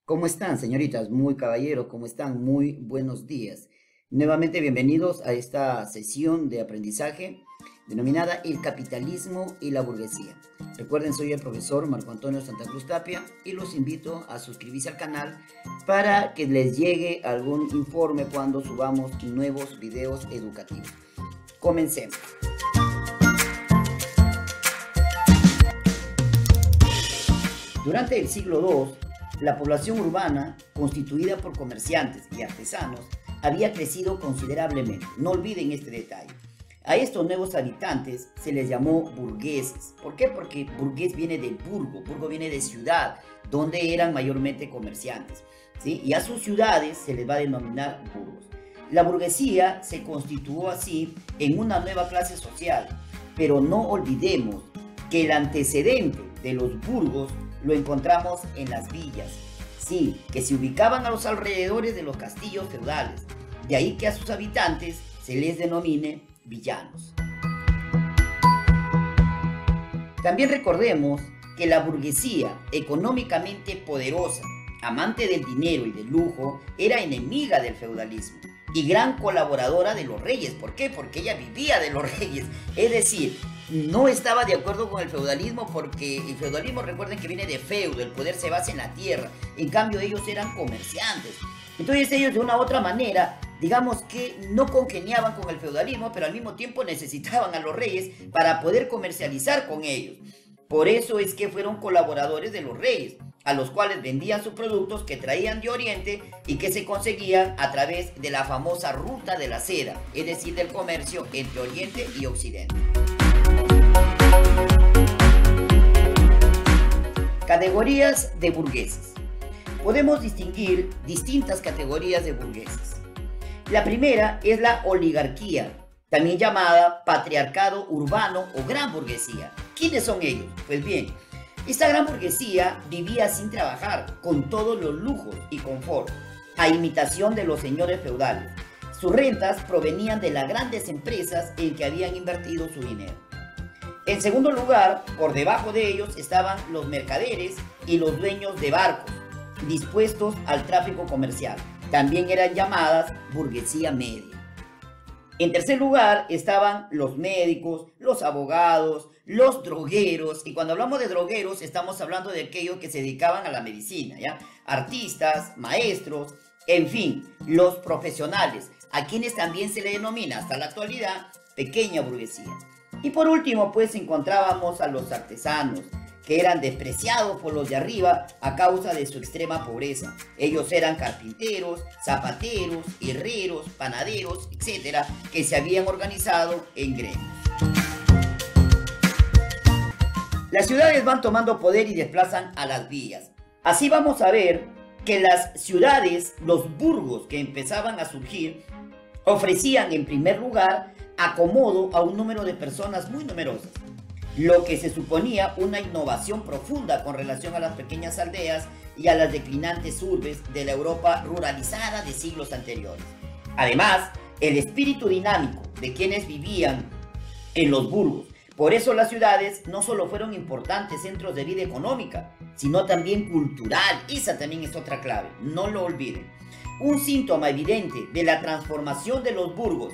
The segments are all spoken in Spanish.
¿Cómo están, señoritas? Muy caballeros, ¿cómo están? Muy buenos días. Nuevamente bienvenidos a esta sesión de aprendizaje denominada El capitalismo y la burguesía. Recuerden, soy el profesor Marco Antonio Santa Cruz Tapia y los invito a suscribirse al canal para que les llegue algún informe cuando subamos nuevos videos educativos. Comencemos. Durante el siglo II, la población urbana, constituida por comerciantes y artesanos, había crecido considerablemente. No olviden este detalle. A estos nuevos habitantes se les llamó burgueses. ¿Por qué? Porque burgués viene de burgo, burgo viene de ciudad, donde eran mayormente comerciantes, ¿sí? Y a sus ciudades se les va a denominar burgos. La burguesía se constituyó así en una nueva clase social, pero no olvidemos que el antecedente de los burgos lo encontramos en las villas, sí, que se ubicaban a los alrededores de los castillos feudales. De ahí que a sus habitantes se les denomine villanos. También recordemos que la burguesía, económicamente poderosa, amante del dinero y del lujo, era enemiga del feudalismo y gran colaboradora de los reyes. ¿Por qué? Porque ella vivía de los reyes, es decir, no estaba de acuerdo con el feudalismo, porque el feudalismo, recuerden que viene de feudo, el poder se basa en la tierra. En cambio ellos eran comerciantes, entonces ellos de una u otra manera, digamos que no congeniaban con el feudalismo, pero al mismo tiempo necesitaban a los reyes para poder comercializar con ellos. Por eso es que fueron colaboradores de los reyes, a los cuales vendían sus productos que traían de Oriente y que se conseguían a través de la famosa ruta de la seda, es decir, del comercio entre Oriente y Occidente. Categorías de burgueses. Podemos distinguir distintas categorías de burgueses. La primera es la oligarquía, también llamada patriarcado urbano o gran burguesía. ¿Quiénes son ellos? Pues bien, esta gran burguesía vivía sin trabajar, con todos los lujos y confort, a imitación de los señores feudales. Sus rentas provenían de las grandes empresas en que habían invertido su dinero. En segundo lugar, por debajo de ellos estaban los mercaderes y los dueños de barcos, dispuestos al tráfico comercial. También eran llamadas burguesía media. En tercer lugar estaban los médicos, los abogados, los drogueros, y cuando hablamos de drogueros estamos hablando de aquellos que se dedicaban a la medicina, ¿ya? Artistas, maestros, en fin, los profesionales, a quienes también se le denomina hasta la actualidad pequeña burguesía. Y por último, pues encontrábamos a los artesanos, que eran despreciados por los de arriba a causa de su extrema pobreza. Ellos eran carpinteros, zapateros, herreros, panaderos, etcétera, que se habían organizado en gremios. Las ciudades van tomando poder y desplazan a las villas. Así vamos a ver que las ciudades, los burgos que empezaban a surgir, ofrecían en primer lugar acomodo a un número de personas muy numerosas, lo que se suponía una innovación profunda con relación a las pequeñas aldeas y a las declinantes urbes de la Europa ruralizada de siglos anteriores. Además, el espíritu dinámico de quienes vivían en los burgos. Por eso las ciudades no solo fueron importantes centros de vida económica, sino también cultural. Esa también es otra clave, no lo olviden. Un síntoma evidente de la transformación de los burgos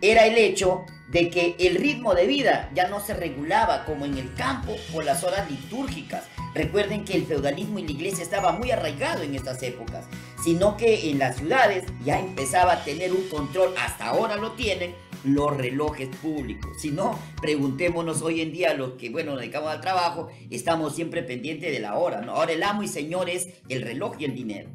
era el hecho de que el ritmo de vida ya no se regulaba como en el campo por las horas litúrgicas. Recuerden que el feudalismo y la iglesia estaba muy arraigado en estas épocas, sino que en las ciudades ya empezaba a tener un control, hasta ahora lo tienen, los relojes públicos. Si no, preguntémonos hoy en día los que, bueno, nos dedicamos al trabajo, estamos siempre pendientes de la hora, ¿no? Ahora el amo y señor es el reloj y el dinero.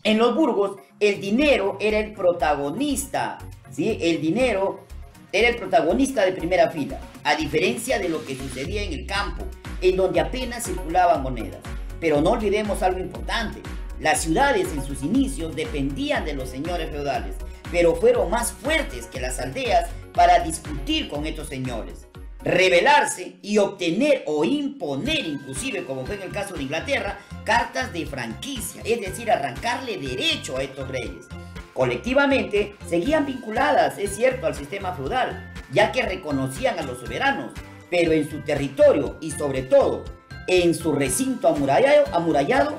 En los burgos, el dinero era el protagonista, ¿sí? El dinero era el protagonista de primera fila, a diferencia de lo que sucedía en el campo, en donde apenas circulaban monedas. Pero no olvidemos algo importante: las ciudades en sus inicios dependían de los señores feudales, pero fueron más fuertes que las aldeas para discutir con estos señores, rebelarse y obtener o imponer, inclusive como fue en el caso de Inglaterra, cartas de franquicia, es decir, arrancarle derecho a estos reyes. Colectivamente seguían vinculadas, es cierto, al sistema feudal, ya que reconocían a los soberanos, pero en su territorio y sobre todo en su recinto amurallado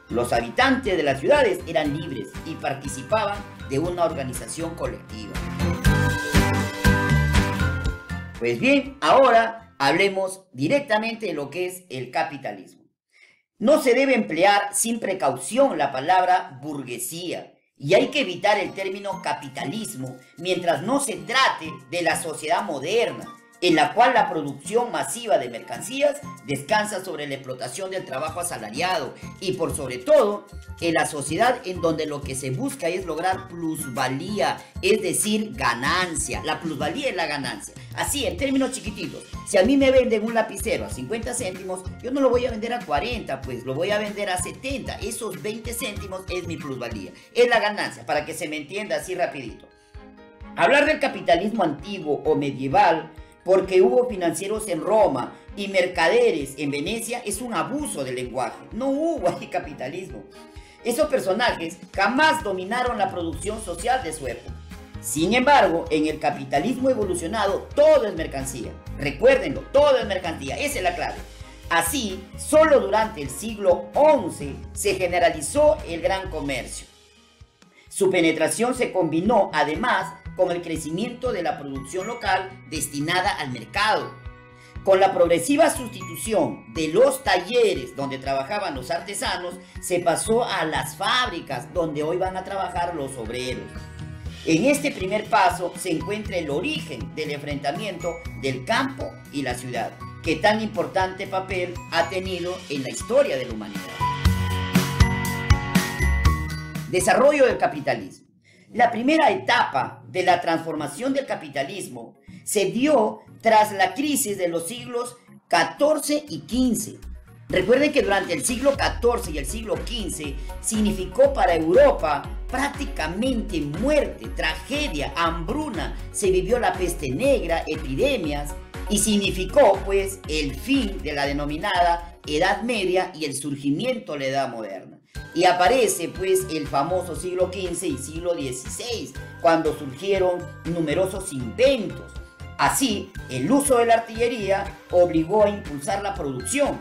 Los habitantes de las ciudades eran libres y participaban de una organización colectiva. Pues bien, ahora hablemos directamente de lo que es el capitalismo. No se debe emplear sin precaución la palabra burguesía y hay que evitar el término capitalismo mientras no se trate de la sociedad moderna, en la cual la producción masiva de mercancías descansa sobre la explotación del trabajo asalariado y por sobre todo en la sociedad en donde lo que se busca es lograr plusvalía, es decir, ganancia. La plusvalía es la ganancia. Así, en términos chiquititos, si a mí me venden un lapicero a 50 céntimos, yo no lo voy a vender a 40, pues lo voy a vender a 70. Esos 20 céntimos es mi plusvalía, es la ganancia, para que se me entienda así rapidito. Hablar del capitalismo antiguo o medieval, porque hubo financieros en Roma y mercaderes en Venecia, es un abuso del lenguaje. No hubo ahí capitalismo. Esos personajes jamás dominaron la producción social de su época. Sin embargo, en el capitalismo evolucionado, todo es mercancía. Recuérdenlo, todo es mercancía, esa es la clave. Así, solo durante el siglo XI se generalizó el gran comercio. Su penetración se combinó, además, con el crecimiento de la producción local destinada al mercado. Con la progresiva sustitución de los talleres donde trabajaban los artesanos, se pasó a las fábricas donde hoy van a trabajar los obreros. En este primer paso se encuentra el origen del enfrentamiento del campo y la ciudad, que tan importante papel ha tenido en la historia de la humanidad. Desarrollo del capitalismo. La primera etapa de la transformación del capitalismo se dio tras la crisis de los siglos XIV y XV. Recuerden que durante el siglo XIV y el siglo XV significó para Europa prácticamente muerte, tragedia, hambruna. Se vivió la peste negra, epidemias y significó pues el fin de la denominada Edad Media y el surgimiento de la Edad Moderna. Y aparece pues el famoso siglo XV y siglo XVI, cuando surgieron numerosos inventos. Así, el uso de la artillería obligó a impulsar la producción.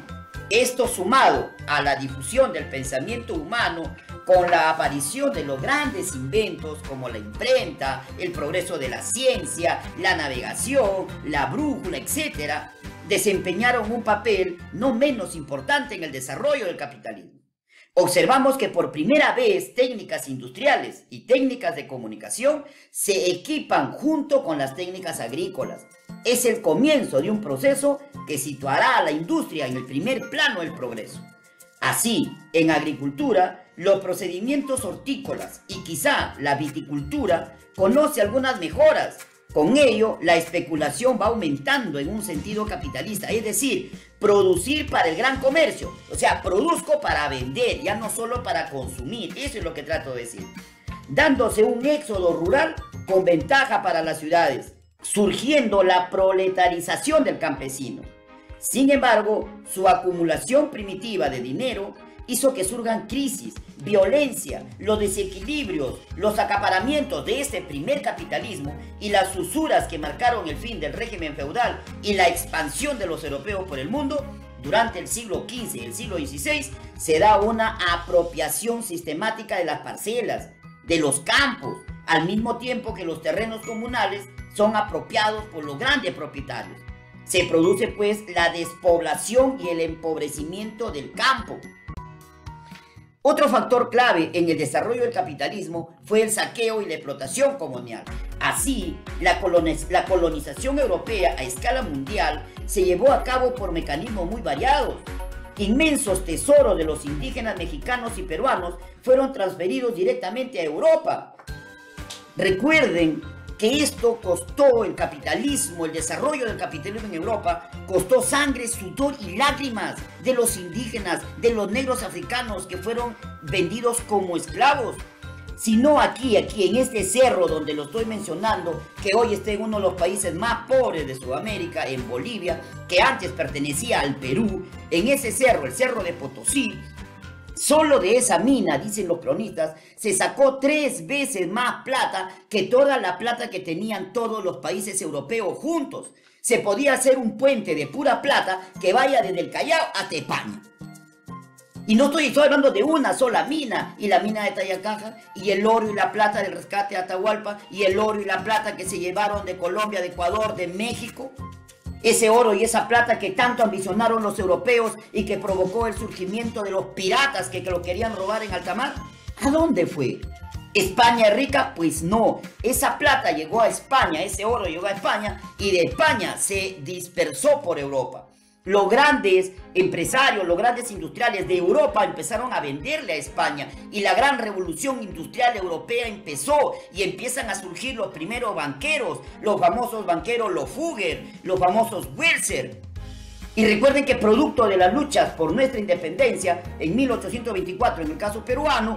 Esto sumado a la difusión del pensamiento humano con la aparición de los grandes inventos como la imprenta, el progreso de la ciencia, la navegación, la brújula, etc., desempeñaron un papel no menos importante en el desarrollo del capitalismo. Observamos que por primera vez técnicas industriales y técnicas de comunicación se equipan junto con las técnicas agrícolas. Es el comienzo de un proceso que situará a la industria en el primer plano del progreso. Así, en agricultura, los procedimientos hortícolas y quizá la viticultura conoce algunas mejoras. Con ello, la especulación va aumentando en un sentido capitalista, es decir, producir para el gran comercio. O sea, produzco para vender, ya no solo para consumir. Eso es lo que trato de decir. Dándose un éxodo rural con ventaja para las ciudades, surgiendo la proletarización del campesino. Sin embargo, su acumulación primitiva de dinero hizo que surjan crisis, violencia, los desequilibrios, los acaparamientos de este primer capitalismo y las usuras que marcaron el fin del régimen feudal y la expansión de los europeos por el mundo. Durante el siglo XV y el siglo XVI se da una apropiación sistemática de las parcelas, de los campos, al mismo tiempo que los terrenos comunales son apropiados por los grandes propietarios. Se produce pues la despoblación y el empobrecimiento del campo. Otro factor clave en el desarrollo del capitalismo fue el saqueo y la explotación colonial. Así, la colonización europea a escala mundial se llevó a cabo por mecanismos muy variados. Inmensos tesoros de los indígenas mexicanos y peruanos fueron transferidos directamente a Europa. Recuerden que esto costó el capitalismo, el desarrollo del capitalismo en Europa, costó sangre, sudor y lágrimas de los indígenas, de los negros africanos que fueron vendidos como esclavos. Sino aquí en este cerro donde lo estoy mencionando, que hoy está en uno de los países más pobres de Sudamérica, en Bolivia, que antes pertenecía al Perú, en ese cerro, el Cerro de Potosí, solo de esa mina, dicen los cronistas, se sacó 3 veces más plata que toda la plata que tenían todos los países europeos juntos. Se podía hacer un puente de pura plata que vaya desde el Callao hasta España. Y no estoy hablando de una sola mina, y la mina de Tayacaja, y el oro y la plata del rescate de Atahualpa, y el oro y la plata que se llevaron de Colombia, de Ecuador, de México. Ese oro y esa plata que tanto ambicionaron los europeos y que provocó el surgimiento de los piratas que lo querían robar en alta mar. ¿A dónde fue? ¿España es rica? Pues no. Esa plata llegó a España, ese oro llegó a España y de España se dispersó por Europa. Los grandes empresarios, los grandes industriales de Europa empezaron a venderle a España y la gran revolución industrial europea empezó y empiezan a surgir los primeros banqueros, los famosos banqueros, los Fugger, los famosos Welser. Y recuerden que producto de las luchas por nuestra independencia en 1824 en el caso peruano,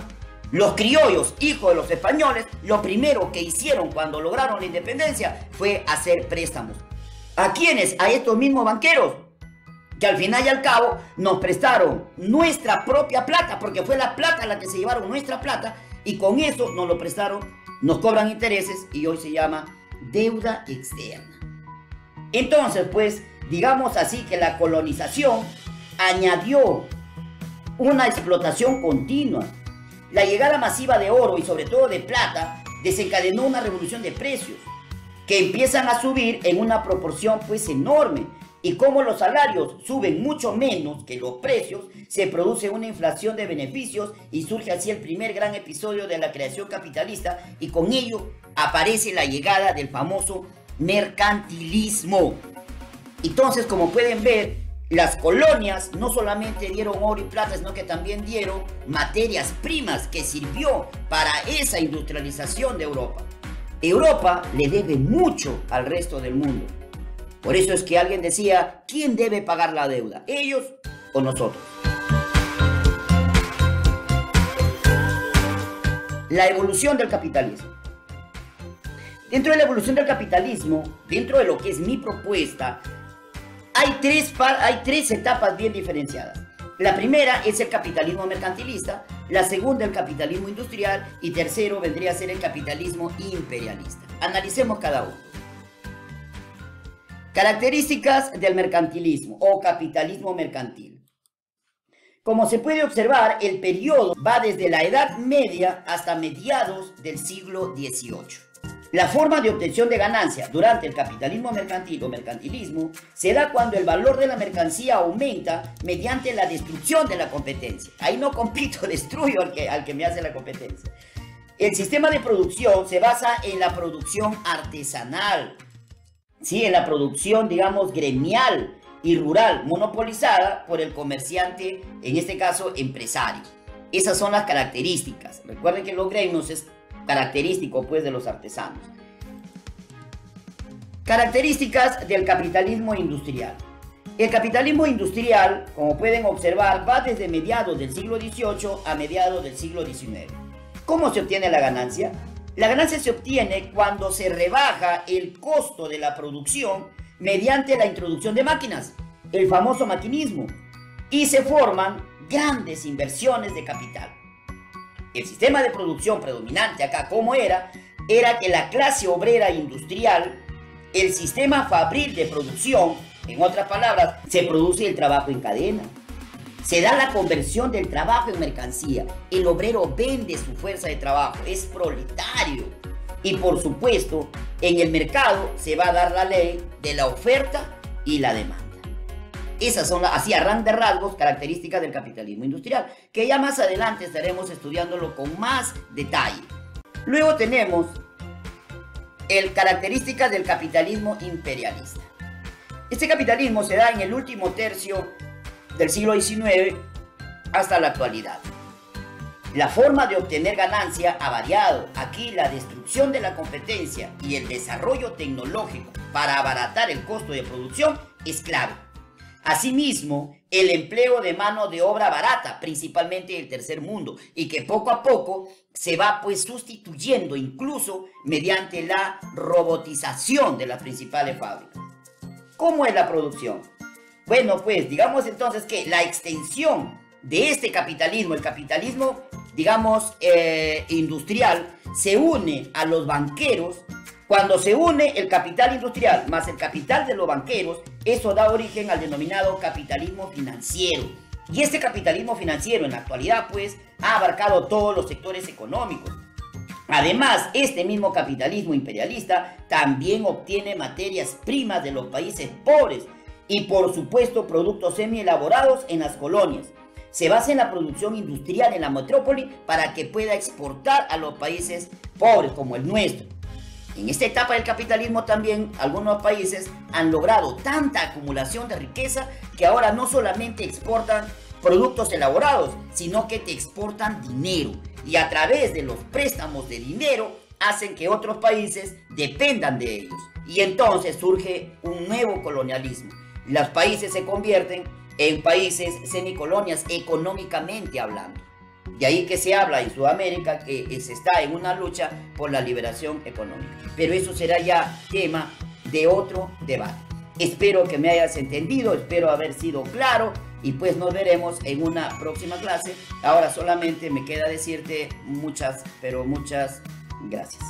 los criollos, hijos de los españoles, lo primero que hicieron cuando lograron la independencia fue hacer préstamos. ¿A quiénes? A estos mismos banqueros, que al final y al cabo nos prestaron nuestra propia plata, porque fue la plata la que se llevaron nuestra plata, y con eso nos lo prestaron, nos cobran intereses, y hoy se llama deuda externa. Entonces, pues, digamos así que la colonización añadió una explotación continua. La llegada masiva de oro y sobre todo de plata desencadenó una revolución de precios que empiezan a subir en una proporción pues enorme. Y como los salarios suben mucho menos que los precios, se produce una inflación de beneficios y surge así el primer gran episodio de la creación capitalista, y con ello aparece la llegada del famoso mercantilismo. Entonces, como pueden ver, las colonias no solamente dieron oro y plata, sino que también dieron materias primas que sirvió para esa industrialización de Europa. Europa le debe mucho al resto del mundo. Por eso es que alguien decía, ¿quién debe pagar la deuda? ¿Ellos o nosotros? La evolución del capitalismo. Dentro de la evolución del capitalismo, dentro de lo que es mi propuesta, hay tres etapas bien diferenciadas. La primera es el capitalismo mercantilista, la segunda el capitalismo industrial y tercero vendría a ser el capitalismo imperialista. Analicemos cada uno. Características del mercantilismo o capitalismo mercantil. Como se puede observar, el periodo va desde la Edad Media hasta mediados del siglo XVIII. La forma de obtención de ganancia durante el capitalismo mercantil o mercantilismo se da cuando el valor de la mercancía aumenta mediante la destrucción de la competencia. Ahí no compito, destruyo al que me hace la competencia. El sistema de producción se basa en la producción artesanal, ¿sí? En la producción, digamos, gremial y rural, monopolizada por el comerciante, en este caso empresario. Esas son las características. Recuerden que los gremios es característico pues de los artesanos. Características del capitalismo industrial. El capitalismo industrial, como pueden observar, va desde mediados del siglo XVIII a mediados del siglo XIX. ¿Cómo se obtiene la ganancia? La ganancia se obtiene cuando se rebaja el costo de la producción mediante la introducción de máquinas, el famoso maquinismo, y se forman grandes inversiones de capital. El sistema de producción predominante acá, ¿cómo era? Era que la clase obrera industrial, el sistema fabril de producción, en otras palabras, se produce el trabajo en cadena. Se da la conversión del trabajo en mercancía. El obrero vende su fuerza de trabajo, es proletario. Y por supuesto, en el mercado se va a dar la ley de la oferta y la demanda. Esas son, así a grandes rasgos, características del capitalismo industrial, que ya más adelante estaremos estudiándolo con más detalle. Luego tenemos características del capitalismo imperialista. Este capitalismo se da en el último tercio del siglo XIX hasta la actualidad. La forma de obtener ganancia ha variado. Aquí la destrucción de la competencia y el desarrollo tecnológico para abaratar el costo de producción es clave. Asimismo, el empleo de mano de obra barata, principalmente del tercer mundo, y que poco a poco se va pues sustituyendo incluso mediante la robotización de las principales fábricas. ¿Cómo es la producción? Bueno, pues digamos entonces que la extensión de este capitalismo, el capitalismo, digamos, industrial, se une a los banqueros. Cuando se une el capital industrial más el capital de los banqueros, eso da origen al denominado capitalismo financiero. Y este capitalismo financiero en la actualidad pues ha abarcado todos los sectores económicos. Además, este mismo capitalismo imperialista también obtiene materias primas de los países pobres y por supuesto productos semi-elaborados en las colonias. Se basa en la producción industrial en la metrópoli para que pueda exportar a los países pobres como el nuestro. En esta etapa del capitalismo también algunos países han logrado tanta acumulación de riqueza que ahora no solamente exportan productos elaborados, sino que te exportan dinero. Y a través de los préstamos de dinero hacen que otros países dependan de ellos. Y entonces surge un nuevo colonialismo. Los países se convierten en países semicolonias económicamente hablando. De ahí que se habla en Sudamérica que se está en una lucha por la liberación económica. Pero eso será ya tema de otro debate. Espero que me hayas entendido, espero haber sido claro y pues nos veremos en una próxima clase. Ahora solamente me queda decirte muchas, pero muchas gracias.